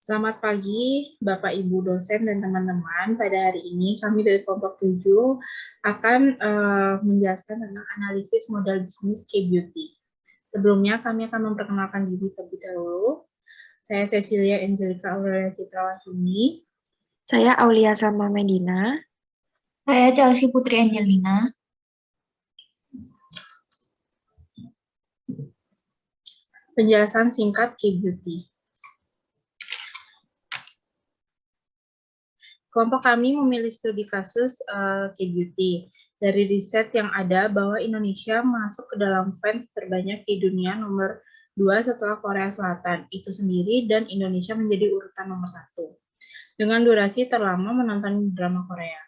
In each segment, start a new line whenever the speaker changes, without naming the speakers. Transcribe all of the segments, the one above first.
Selamat pagi, Bapak, Ibu dosen, dan teman-teman. Pada hari ini, kami dari kelompok 7 akan menjelaskan tentang analisis modal bisnis K-Beauty. Sebelumnya, kami akan memperkenalkan diri terlebih dahulu. Saya Cecilia Angelica Aurelia Citrawasini.
Saya Aulia Sama Medina.
Saya Chelsea Putri Angelina.
Penjelasan singkat K-Beauty. Kelompok kami memilih studi kasus K-Beauty. Dari riset yang ada bahwa Indonesia masuk ke dalam fans terbanyak di dunia nomor 2 setelah Korea Selatan itu sendiri, dan Indonesia menjadi urutan nomor 1 dengan durasi terlama menonton drama Korea.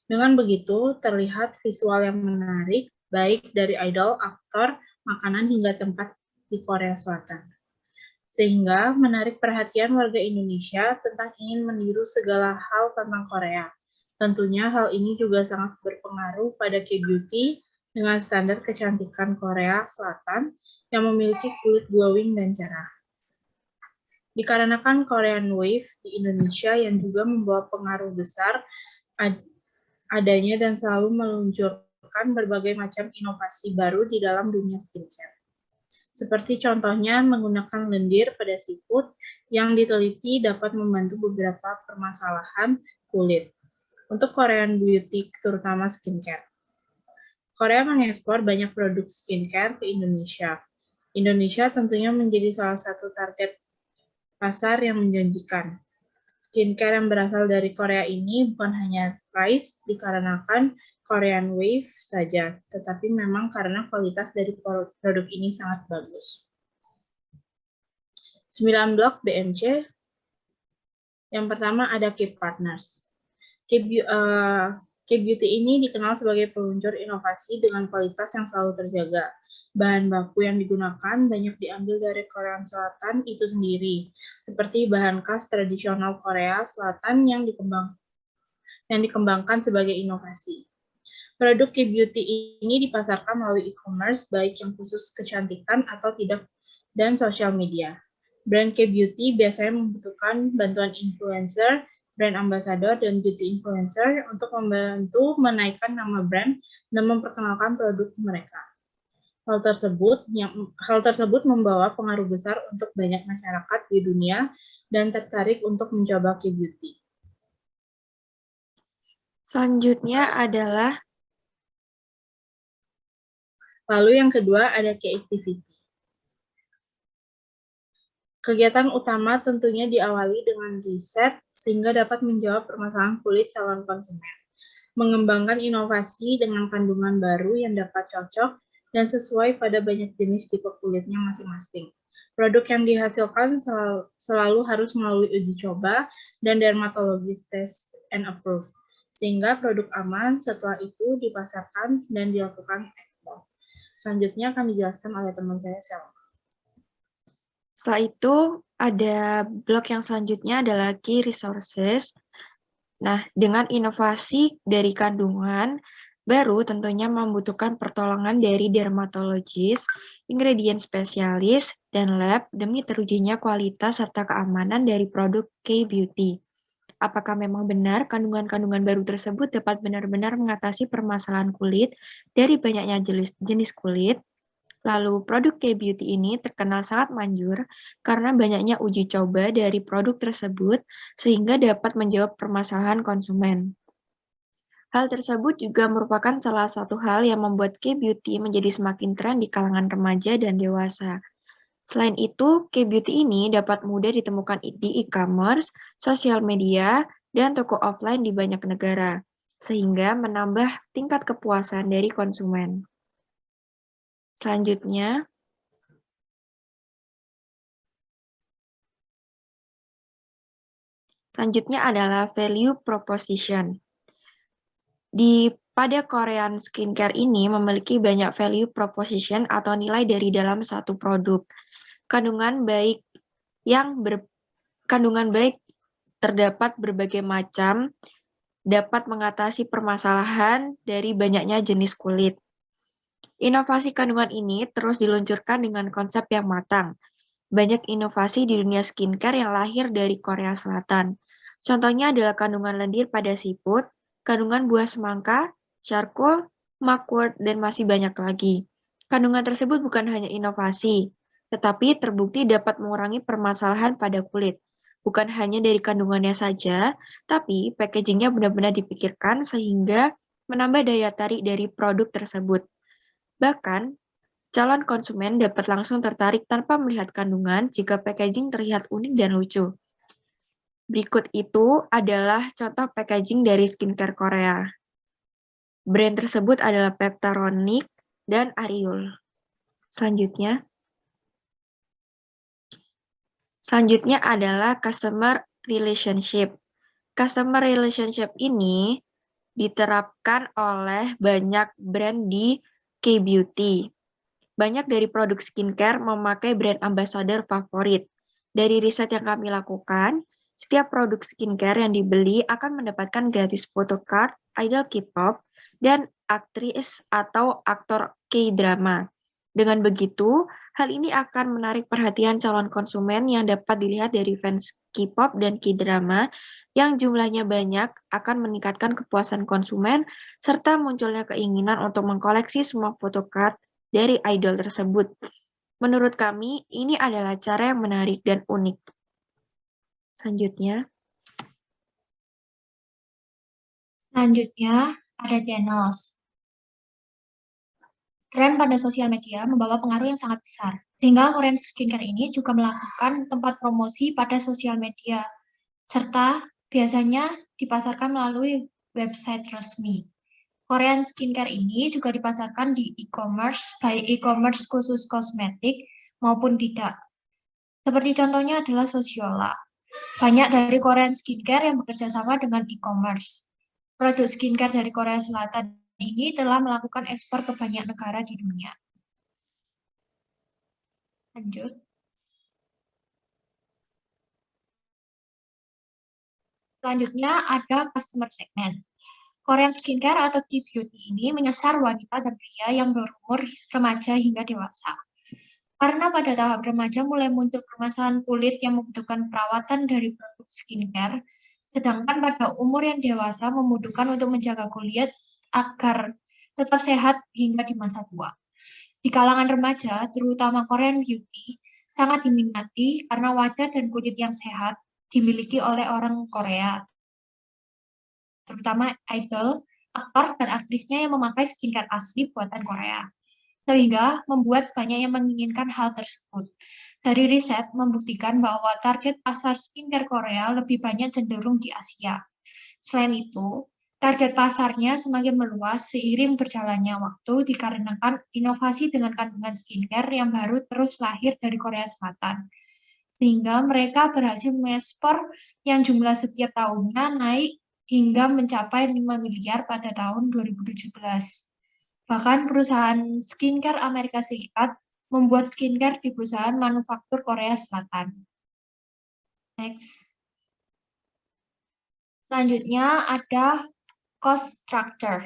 Dengan begitu, terlihat visual yang menarik, baik dari idol, aktor, makanan, hingga tempat di Korea Selatan. Sehingga menarik perhatian warga Indonesia tentang ingin meniru segala hal tentang Korea. Tentunya hal ini juga sangat berpengaruh pada K-Beauty dengan standar kecantikan Korea Selatan yang memiliki kulit glowing dan cerah. Dikarenakan Korean Wave di Indonesia yang juga membawa pengaruh besar adanya dan selalu meluncurkan berbagai macam inovasi baru di dalam dunia skincare. Seperti contohnya menggunakan lendir pada seafood yang diteliti dapat membantu beberapa permasalahan kulit. Untuk Korean beauty, terutama skincare. Korea mengekspor banyak produk skincare ke Indonesia. Indonesia tentunya menjadi salah satu target pasar yang menjanjikan. Skincare yang berasal dari Korea ini bukan hanya price dikarenakan Korean Wave saja, tetapi memang karena kualitas dari produk ini sangat bagus. 9 blok BMC. Yang pertama ada Keep Partners. K-Beauty ini dikenal sebagai peluncur inovasi dengan kualitas yang selalu terjaga. Bahan baku yang digunakan banyak diambil dari Korea Selatan itu sendiri, seperti bahan khas tradisional Korea Selatan yang dikembangkan sebagai inovasi. Produk K-Beauty ini dipasarkan melalui e-commerce, baik yang khusus kecantikan atau tidak, dan sosial media. Brand K-Beauty biasanya membutuhkan bantuan influencer, brand ambassador, dan beauty influencer untuk membantu menaikkan nama brand dan memperkenalkan produk mereka. Hal tersebut membawa pengaruh besar untuk banyak masyarakat di dunia dan tertarik untuk mencoba K-Beauty.
Selanjutnya adalah
Lalu yang kedua ada K-Activity. Kegiatan utama tentunya diawali dengan riset sehingga dapat menjawab permasalahan kulit calon konsumen. Mengembangkan inovasi dengan kandungan baru yang dapat cocok dan sesuai pada banyak jenis tipe kulitnya masing-masing. Produk yang dihasilkan selalu harus melalui uji coba dan dermatologist test and approve, sehingga produk aman setelah itu dipasarkan dan dilakukan ekspor. Selanjutnya akan dijelaskan oleh teman saya, Selma.
Setelah itu ada blok yang selanjutnya adalah key resources. Nah, dengan inovasi dari kandungan baru tentunya membutuhkan pertolongan dari dermatologis, ingredient spesialis, dan lab demi terujinya kualitas serta keamanan dari produk K-Beauty. Apakah memang benar kandungan-kandungan baru tersebut dapat benar-benar mengatasi permasalahan kulit dari banyaknya jenis kulit? Lalu, produk K-Beauty ini terkenal sangat manjur karena banyaknya uji coba dari produk tersebut sehingga dapat menjawab permasalahan konsumen. Hal tersebut juga merupakan salah satu hal yang membuat K-Beauty menjadi semakin tren di kalangan remaja dan dewasa. Selain itu, K-Beauty ini dapat mudah ditemukan di e-commerce, sosial media, dan toko offline di banyak negara, sehingga menambah tingkat kepuasan dari konsumen. Selanjutnya adalah value proposition. Pada Korean skincare ini memiliki banyak value proposition atau nilai dari dalam satu produk. Kandungan baik terdapat berbagai macam, dapat mengatasi permasalahan dari banyaknya jenis kulit. Inovasi kandungan ini terus diluncurkan dengan konsep yang matang. Banyak inovasi di dunia skincare yang lahir dari Korea Selatan. Contohnya adalah kandungan lendir pada siput, kandungan buah semangka, charcoal, mugwort, dan masih banyak lagi. Kandungan tersebut bukan hanya inovasi, tetapi terbukti dapat mengurangi permasalahan pada kulit. Bukan hanya dari kandungannya saja, tapi packagingnya benar-benar dipikirkan sehingga menambah daya tarik dari produk tersebut. Bahkan, calon konsumen dapat langsung tertarik tanpa melihat kandungan jika packaging terlihat unik dan lucu. Berikut itu adalah contoh packaging dari skincare Korea. Brand tersebut adalah Peptaronic dan Ariel. Selanjutnya adalah customer relationship. Customer relationship ini diterapkan oleh banyak brand di K-beauty. Banyak dari produk skincare memakai brand ambassador favorit. Dari riset yang kami lakukan, setiap produk skincare yang dibeli akan mendapatkan gratis photocard, idol K-pop, dan aktris atau aktor K-drama. Dengan begitu, hal ini akan menarik perhatian calon konsumen yang dapat dilihat dari fans K-pop dan K-drama yang jumlahnya banyak akan meningkatkan kepuasan konsumen serta munculnya keinginan untuk mengkoleksi semua photocard dari idol tersebut. Menurut kami, ini adalah cara yang menarik dan unik. Selanjutnya
ada channels. Tren pada sosial media membawa pengaruh yang sangat besar, sehingga Korean Skincare ini juga melakukan tempat promosi pada sosial media, serta biasanya dipasarkan melalui website resmi. Korean Skincare ini juga dipasarkan di e-commerce, baik e-commerce khusus kosmetik maupun tidak. Seperti contohnya adalah Sosiola. Banyak dari Korean Skincare yang bekerja sama dengan e-commerce. Produk skincare dari Korea Selatan ini telah melakukan ekspor ke banyak negara di dunia. Lanjut. Selanjutnya ada customer segment. Korean Skincare atau K-beauty ini menyasar wanita dan pria yang berumur remaja hingga dewasa. Karena pada tahap remaja mulai muncul permasalahan kulit yang membutuhkan perawatan dari produk skincare, sedangkan pada umur yang dewasa membutuhkan untuk menjaga kulit agar tetap sehat hingga di masa tua. Di kalangan remaja, terutama Korean beauty, sangat diminati karena wajah dan kulit yang sehat dimiliki oleh orang Korea, terutama idol, aktor, dan aktrisnya yang memakai skincare asli buatan Korea, sehingga membuat banyak yang menginginkan hal tersebut. Dari riset membuktikan bahwa target pasar skincare Korea lebih banyak cenderung di Asia. Selain itu, target pasarnya semakin meluas seiring berjalannya waktu dikarenakan inovasi dengan kandungan skincare yang baru terus lahir dari Korea Selatan. Sehingga mereka berhasil mengekspor yang jumlah setiap tahunnya naik hingga mencapai 5 miliar pada tahun 2017. Bahkan perusahaan skincare Amerika Serikat membuat skincare di perusahaan manufaktur Korea Selatan. Next. Selanjutnya ada cost structure.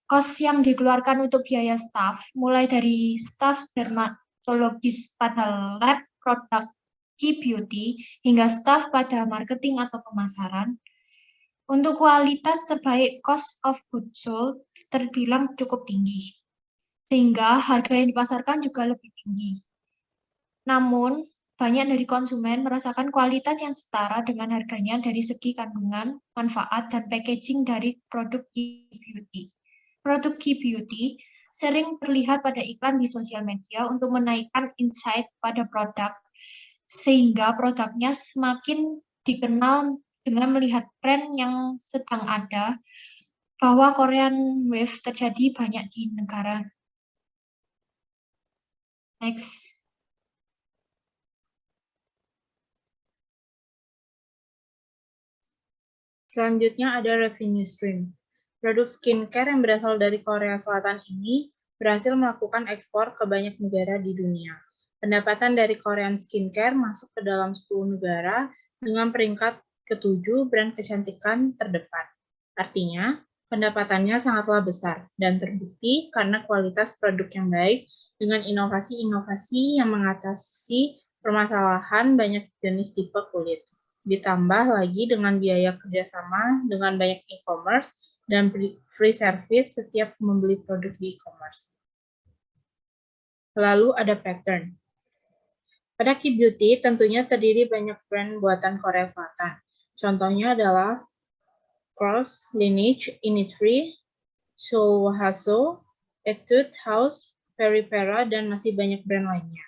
Cost yang dikeluarkan untuk biaya staf, mulai dari staf dermatologis pada lab produk K-beauty hingga staf pada marketing atau pemasaran. Untuk kualitas terbaik, cost of goods sold terbilang cukup tinggi, sehingga harga yang dipasarkan juga lebih tinggi. Namun, banyak dari konsumen merasakan kualitas yang setara dengan harganya dari segi kandungan, manfaat, dan packaging dari produk K-beauty. Produk K-beauty sering terlihat pada iklan di sosial media untuk menaikkan insight pada produk, sehingga produknya semakin dikenal dengan melihat tren yang sedang ada, bahwa Korean Wave terjadi banyak di negara. Next.
Selanjutnya ada revenue stream. Produk skincare yang berasal dari Korea Selatan ini berhasil melakukan ekspor ke banyak negara di dunia. Pendapatan dari Korean Skincare masuk ke dalam 10 negara dengan peringkat ke-7 brand kecantikan terdepan. Artinya, pendapatannya sangatlah besar dan terbukti karena kualitas produk yang baik dengan inovasi-inovasi yang mengatasi permasalahan banyak jenis tipe kulit. Ditambah lagi dengan biaya kerjasama dengan banyak e-commerce dan free service setiap membeli produk di e-commerce. Lalu ada pattern. Pada Keep Beauty tentunya terdiri banyak brand buatan Korea Selatan. Contohnya adalah Cross, Lineage, Innisfree, Sohaso, Etude House, Peripera, dan masih banyak brand lainnya.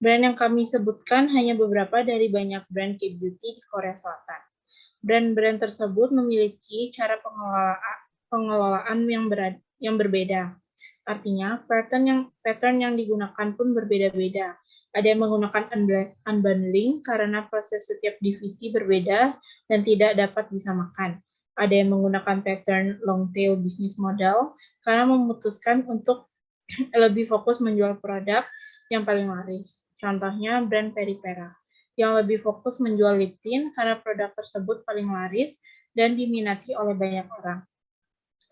Brand yang kami sebutkan hanya beberapa dari banyak brand Keep Beauty di Korea Selatan. Brand-brand tersebut memiliki cara pengelolaan yang berbeda. Artinya, pattern yang digunakan pun berbeda-beda. Ada yang menggunakan unbundling karena proses setiap divisi berbeda dan tidak dapat disamakan. Ada yang menggunakan pattern long tail business model karena memutuskan untuk lebih fokus menjual produk yang paling laris. Contohnya brand Peripera yang lebih fokus menjual lip tint karena produk tersebut paling laris dan diminati oleh banyak orang.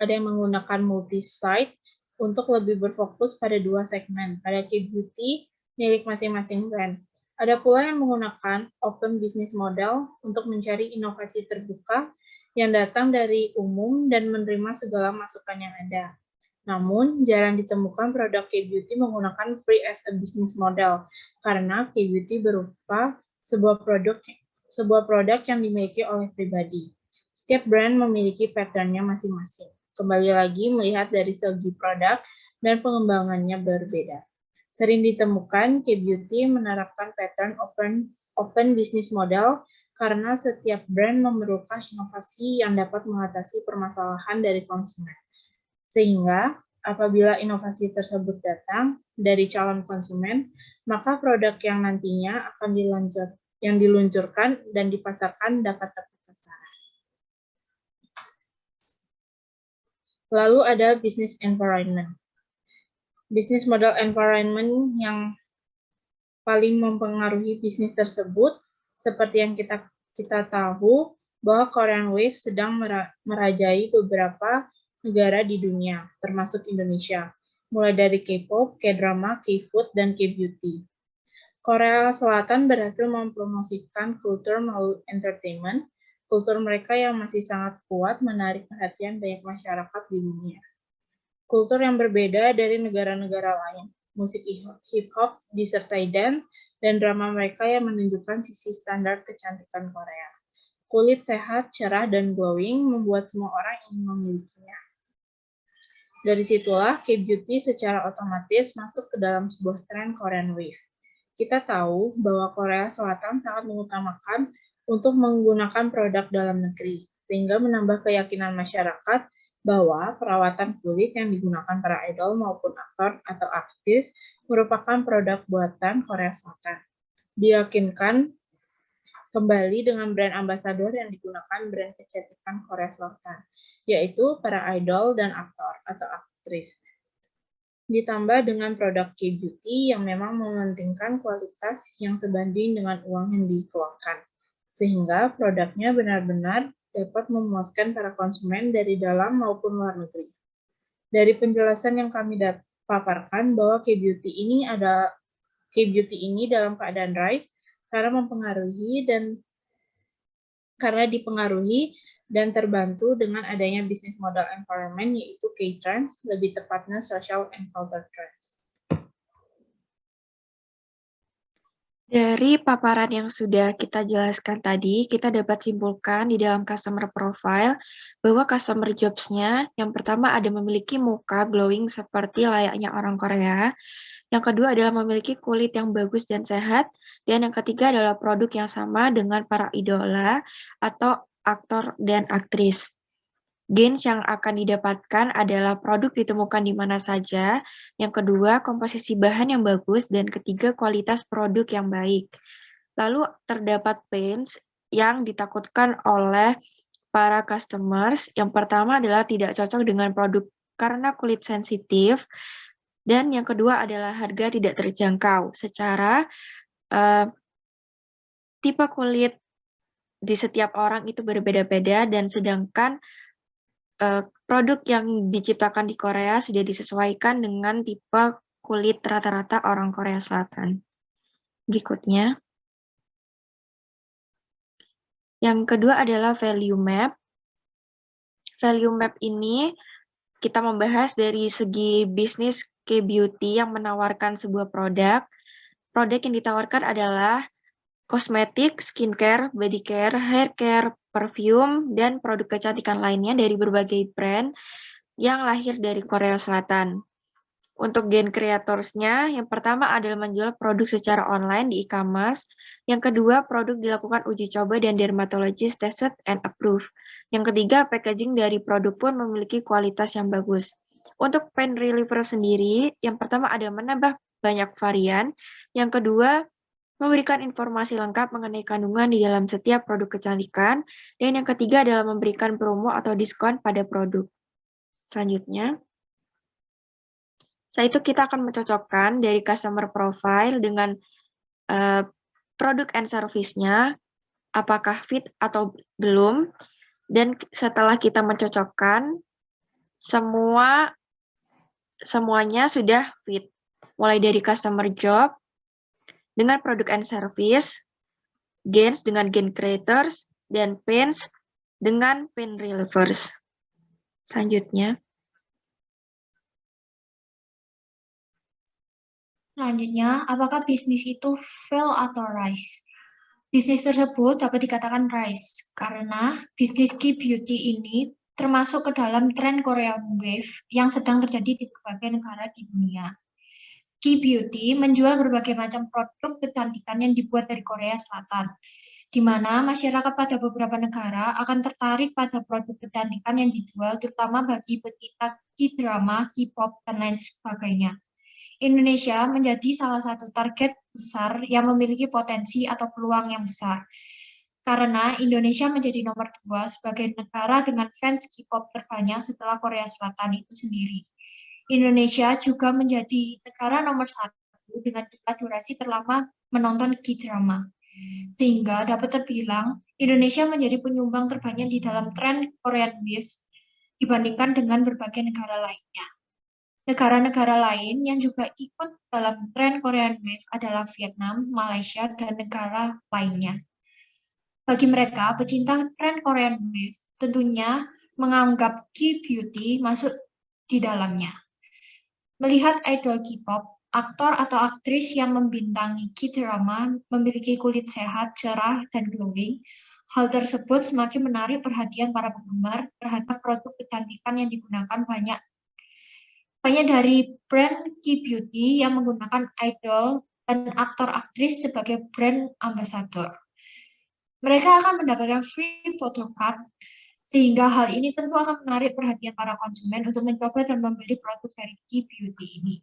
Ada yang menggunakan multi-site untuk lebih berfokus pada dua segmen, pada Keep Beauty milik masing-masing brand. Ada pula yang menggunakan open business model untuk mencari inovasi terbuka yang datang dari umum dan menerima segala masukan yang ada. Namun, jarang ditemukan produk Keep Beauty menggunakan free as a business model, karena Keep Beauty berupa sebuah produk yang dimiliki oleh pribadi. Setiap brand memiliki pattern-nya masing-masing. Kembali lagi melihat dari segi produk dan pengembangannya berbeda. Sering ditemukan Keep Beauty menerapkan pattern open business model karena setiap brand memerlukan inovasi yang dapat mengatasi permasalahan dari konsumen. Sehingga apabila inovasi tersebut datang dari calon konsumen, maka produk yang nantinya akan diluncurkan dan dipasarkan dapat tepat sasaran. Lalu ada business environment. Business model environment yang paling mempengaruhi bisnis tersebut, seperti yang kita tahu, bahwa Korean Wave sedang merajai beberapa negara di dunia, termasuk Indonesia, mulai dari K-pop, K-drama, K-food, dan K-beauty. Korea Selatan berhasil mempromosikan kultur melalui entertainment, kultur mereka yang masih sangat kuat menarik perhatian banyak masyarakat di dunia. Kultur yang berbeda dari negara-negara lain, musik hip-hop disertai dance, dan drama mereka yang menunjukkan sisi standar kecantikan Korea. Kulit sehat, cerah, dan glowing membuat semua orang ingin memilikinya. Dari situlah K-beauty secara otomatis masuk ke dalam sebuah tren Korean Wave. Kita tahu bahwa Korea Selatan sangat mengutamakan untuk menggunakan produk dalam negeri, sehingga menambah keyakinan masyarakat bahwa perawatan kulit yang digunakan para idol maupun aktor atau aktris merupakan produk buatan Korea Selatan. Diyakinkan kembali dengan brand ambasador yang digunakan brand kecantikan Korea Selatan, yaitu para idol dan aktor atau aktris. Ditambah dengan produk K-beauty yang memang mementingkan kualitas yang sebanding dengan uang yang dikeluarkan, sehingga produknya benar-benar dapat memuaskan para konsumen dari dalam maupun luar negeri. Dari penjelasan yang kami paparkan bahwa K-beauty ini dalam keadaan rise karena dipengaruhi dan terbantu dengan adanya bisnis model environment yaitu K-trends, lebih tepatnya social and culture trends.
Dari paparan yang sudah kita jelaskan tadi, kita dapat simpulkan di dalam customer profile bahwa customer jobs-nya yang pertama ada memiliki muka glowing seperti layaknya orang Korea, yang kedua adalah memiliki kulit yang bagus dan sehat, dan yang ketiga adalah produk yang sama dengan para idola atau aktor dan aktris. Gains yang akan didapatkan adalah produk ditemukan di mana saja, yang kedua komposisi bahan yang bagus, dan ketiga kualitas produk yang baik. Lalu terdapat pains yang ditakutkan oleh para customers. Yang pertama adalah tidak cocok dengan produk karena kulit sensitif, dan yang kedua adalah harga tidak terjangkau. Secara tipe kulit di setiap orang itu berbeda-beda, dan sedangkan produk yang diciptakan di Korea sudah disesuaikan dengan tipe kulit rata-rata orang Korea Selatan. Berikutnya. Yang kedua adalah value map. Value map ini kita membahas dari segi bisnis K-beauty yang menawarkan sebuah produk. Produk yang ditawarkan adalah kosmetik, skincare, body care, hair care, perfume, dan produk kecantikan lainnya dari berbagai brand yang lahir dari Korea Selatan. Untuk gen creators-nya, yang pertama adalah menjual produk secara online di e-commerce. Yang kedua, produk dilakukan uji coba dan dermatologist tested and approved. Yang ketiga, packaging dari produk pun memiliki kualitas yang bagus. Untuk pain reliever sendiri, yang pertama ada menambah banyak varian. Yang kedua, memberikan informasi lengkap mengenai kandungan di dalam setiap produk kecantikan. Dan yang ketiga adalah memberikan promo atau diskon pada produk. Selanjutnya, setelah itu kita akan mencocokkan dari customer profile dengan produk and service-nya, apakah fit atau belum. Dan setelah kita mencocokkan, semuanya sudah fit. Mulai dari customer job dengan produk and service, gains dengan gain creators, dan pains dengan pain relievers. Selanjutnya.
Selanjutnya, apakah bisnis itu fail atau rise? Bisnis tersebut dapat dikatakan rise karena bisnis K-beauty ini termasuk ke dalam tren Korean Wave yang sedang terjadi di berbagai negara di dunia. K-beauty menjual berbagai macam produk kecantikan yang dibuat dari Korea Selatan, di mana masyarakat pada beberapa negara akan tertarik pada produk kecantikan yang dijual, terutama bagi pecinta K-drama, K-pop, dan lain sebagainya. Indonesia menjadi salah satu target besar yang memiliki potensi atau peluang yang besar. Karena Indonesia menjadi nomor 2 sebagai negara dengan fans K-pop terbanyak setelah Korea Selatan itu sendiri. Indonesia juga menjadi negara nomor 1 dengan jumlah durasi terlama menonton K-drama. Sehingga dapat terbilang Indonesia menjadi penyumbang terbanyak di dalam tren Korean Wave dibandingkan dengan berbagai negara lainnya. Negara-negara lain yang juga ikut dalam tren Korean Wave adalah Vietnam, Malaysia, dan negara lainnya. Bagi mereka, pecinta tren Korean Wave tentunya menganggap K-beauty masuk di dalamnya. Melihat idol K-pop, aktor atau aktris yang membintangi K-drama memiliki kulit sehat, cerah, dan glowing, hal tersebut semakin menarik perhatian para penggemar terhadap produk kecantikan yang digunakan banyak dari brand K-beauty yang menggunakan idol dan aktor-aktris sebagai brand ambassador. Mereka akan mendapatkan free photocard, sehingga hal ini tentu akan menarik perhatian para konsumen untuk mencoba dan membeli produk dari K-beauty ini.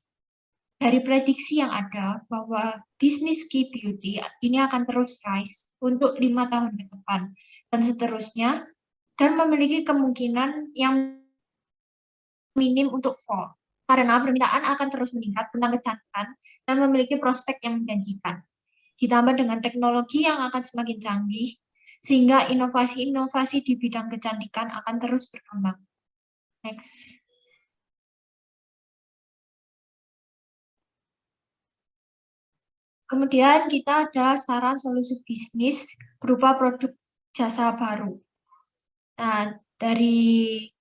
Dari prediksi yang ada, bahwa bisnis K-beauty ini akan terus rise untuk 5 tahun ke depan, dan seterusnya, dan memiliki kemungkinan yang minim untuk fall. Karena permintaan akan terus meningkat tentang kecantikan dan memiliki prospek yang menjanjikan. Ditambah dengan teknologi yang akan semakin canggih, sehingga inovasi-inovasi di bidang kecantikan akan terus berkembang. Next. Kemudian kita ada saran solusi bisnis berupa produk jasa baru. Nah, dari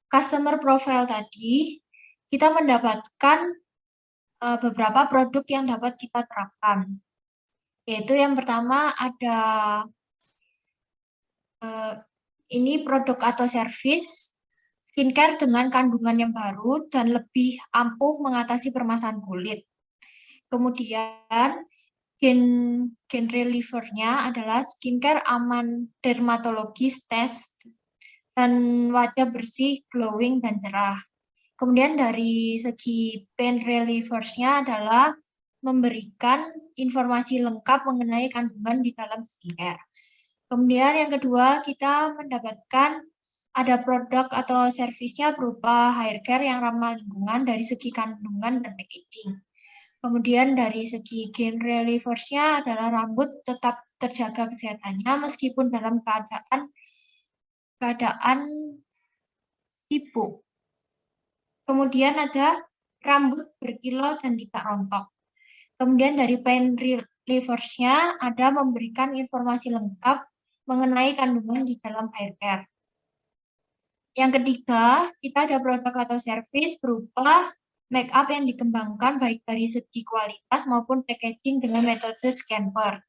customer profile tadi, kita mendapatkan beberapa produk yang dapat kita terapkan. Yaitu yang pertama ada ini produk atau service skincare dengan kandungan yang baru dan lebih ampuh mengatasi permasalahan kulit. Kemudian gen reliever-nya adalah skincare aman dermatologis test dan wajah bersih, glowing, dan cerah. Kemudian dari segi pain relievers-nya adalah memberikan informasi lengkap mengenai kandungan di dalam skincare. Kemudian yang kedua, kita mendapatkan ada produk atau servisnya berupa hair care yang ramah lingkungan dari segi kandungan dan packaging. Kemudian dari segi gain relievers-nya adalah rambut tetap terjaga kesehatannya meskipun dalam keadaan sibuk. Kemudian ada rambut berkilau dan tidak rontok. Kemudian dari pain relievers-nya ada memberikan informasi lengkap mengenai kandungan di dalam hair care. Yang ketiga, kita ada produk atau service berupa make up yang dikembangkan baik dari segi kualitas maupun packaging dengan metode scamper.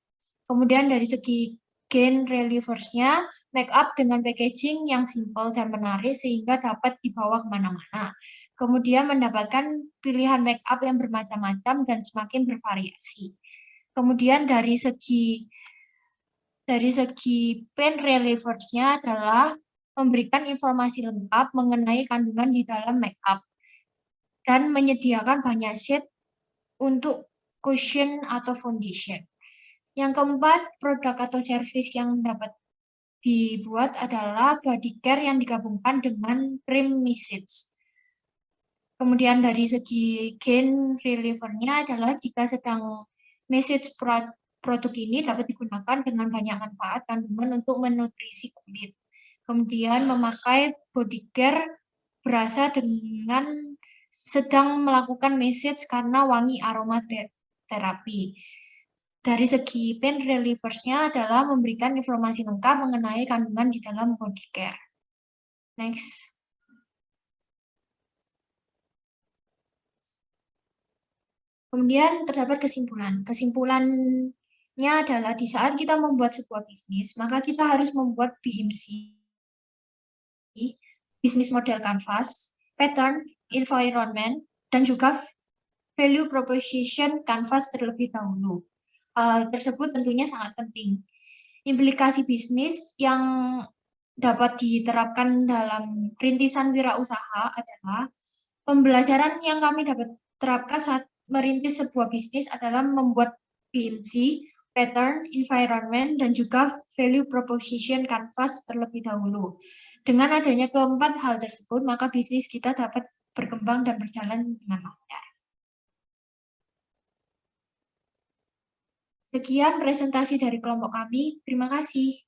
Kemudian dari segi gain relievers-nya, make up dengan packaging yang simple dan menarik sehingga dapat dibawa kemana-mana. Kemudian mendapatkan pilihan make up yang bermacam-macam dan semakin bervariasi. Kemudian dari segi pain relievers-nya adalah memberikan informasi lengkap mengenai kandungan di dalam make up dan menyediakan banyak shade untuk cushion atau foundation. Yang keempat, produk atau service yang dapat dibuat adalah body care yang digabungkan dengan cream message. Kemudian dari segi gain reliever-nya adalah jika sedang message produk ini dapat digunakan dengan banyak manfaat kandungan untuk menutrisi kulit. Kemudian memakai body care berasa dengan sedang melakukan message karena wangi aroma terapi. Dari segi pain relievers-nya adalah memberikan informasi lengkap mengenai kandungan di dalam body care. Next. Kemudian terdapat kesimpulan. Kesimpulannya adalah di saat kita membuat sebuah bisnis, maka kita harus membuat BMC, Business Model Canvas, Pattern, Environment, dan juga Value Proposition Canvas terlebih dahulu. Hal tersebut tentunya sangat penting. Implikasi bisnis yang dapat diterapkan dalam rintisan wirausaha adalah pembelajaran yang kami dapat terapkan saat merintis sebuah bisnis adalah membuat BMC, Pattern, Environment, dan juga Value Proposition Canvas terlebih dahulu. Dengan adanya keempat hal tersebut, maka bisnis kita dapat berkembang dan berjalan dengan lancar. Sekian presentasi dari kelompok kami. Terima kasih.